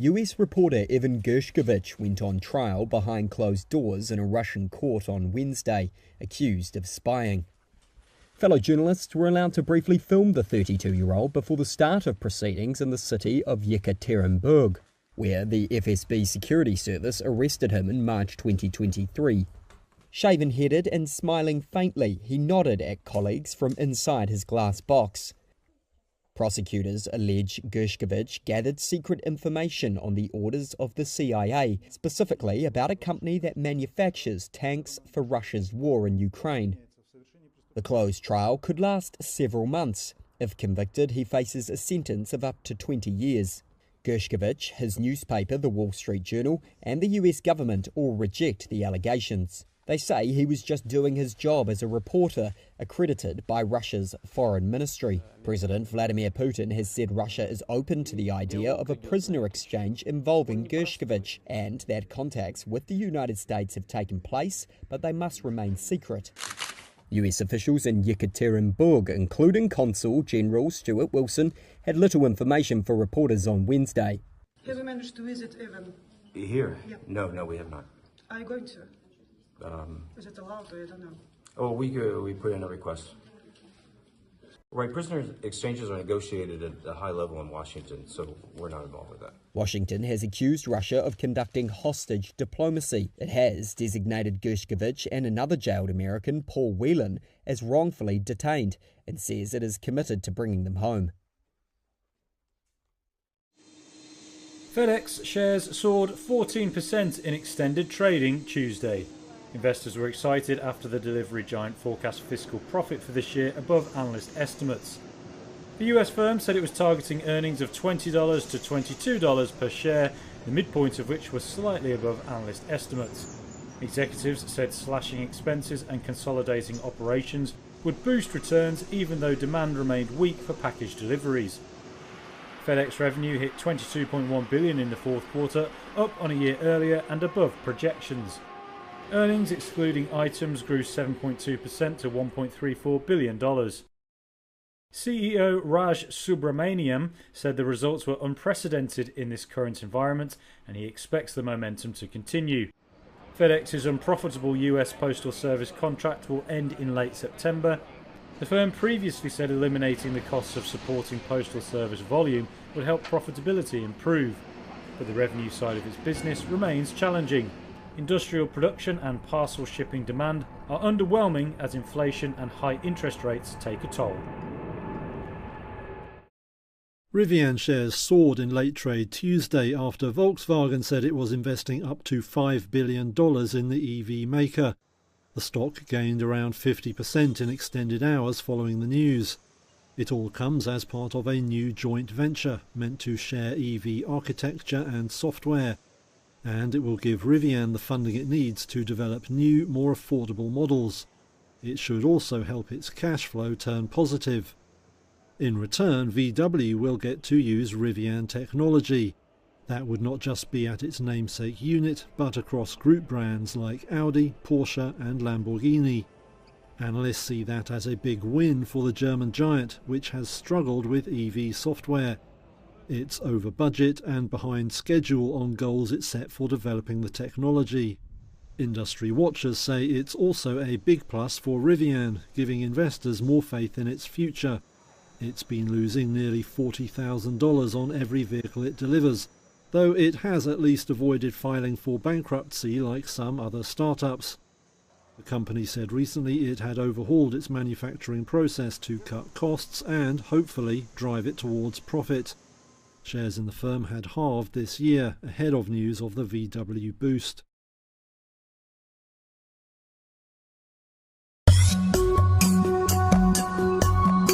US reporter Evan Gershkovich went on trial behind closed doors in a Russian court on Wednesday, accused of spying. Fellow journalists were allowed to briefly film the 32-year-old before the start of proceedings in the city of Yekaterinburg, where the FSB security service arrested him in March 2023. Shaven-headed and smiling faintly, he nodded at colleagues from inside his glass box. Prosecutors allege Gershkovich gathered secret information on the orders of the CIA, specifically about a company that manufactures tanks for Russia's war in Ukraine. The closed trial could last several months. If convicted, he faces a sentence of up to 20 years. Gershkovich, his newspaper, The Wall Street Journal, and the US government all reject the allegations. They say he was just doing his job as a reporter, accredited by Russia's foreign ministry. President Vladimir Putin has said Russia is open to the idea of a prisoner exchange involving Gershkovich, and that contacts with the United States have taken place, but they must remain secret. US officials in Yekaterinburg, including Consul General Stuart Wilson, had little information for reporters on Wednesday. Have you managed to visit Evan? Here? Yeah. No, we have not. Are you going to? Is it allowed or I don't know? Oh, we put in a request. Right, prisoner exchanges are negotiated at a high level in Washington, so we're not involved with that. Washington has accused Russia of conducting hostage diplomacy. It has designated Gershkovich and another jailed American, Paul Whelan, as wrongfully detained and says it is committed to bringing them home. FedEx shares soared 14% in extended trading Tuesday. Investors were excited after the delivery giant forecast fiscal profit for this year above analyst estimates. The US firm said it was targeting earnings of $20 to $22 per share, the midpoint of which was slightly above analyst estimates. Executives said slashing expenses and consolidating operations would boost returns even though demand remained weak for package deliveries. FedEx revenue hit $22.1 billion in the fourth quarter, up on a year earlier and above projections. Earnings excluding items grew 7.2% to $1.34 billion. CEO Raj Subramaniam said the results were unprecedented in this current environment and he expects the momentum to continue. FedEx's unprofitable US Postal Service contract will end in late September. The firm previously said eliminating the costs of supporting Postal Service volume would help profitability improve, but the revenue side of its business remains challenging. Industrial production and parcel shipping demand are underwhelming as inflation and high interest rates take a toll. Rivian shares soared in late trade Tuesday after Volkswagen said it was investing up to $5 billion in the EV maker. The stock gained around 50% in extended hours following the news. It all comes as part of a new joint venture meant to share EV architecture and software, and it will give Rivian the funding it needs to develop new, more affordable models. It should also help its cash flow turn positive. In return, VW will get to use Rivian technology. That would not just be at its namesake unit, but across group brands like Audi, Porsche and Lamborghini. Analysts see that as a big win for the German giant, which has struggled with EV software. It's over budget and behind schedule on goals it set for developing the technology. Industry watchers say it's also a big plus for Rivian, giving investors more faith in its future. It's been losing nearly $40,000 on every vehicle it delivers, though it has at least avoided filing for bankruptcy like some other startups. The company said recently it had overhauled its manufacturing process to cut costs and, hopefully, drive it towards profit. Shares in the firm had halved this year, ahead of news of the VW boost.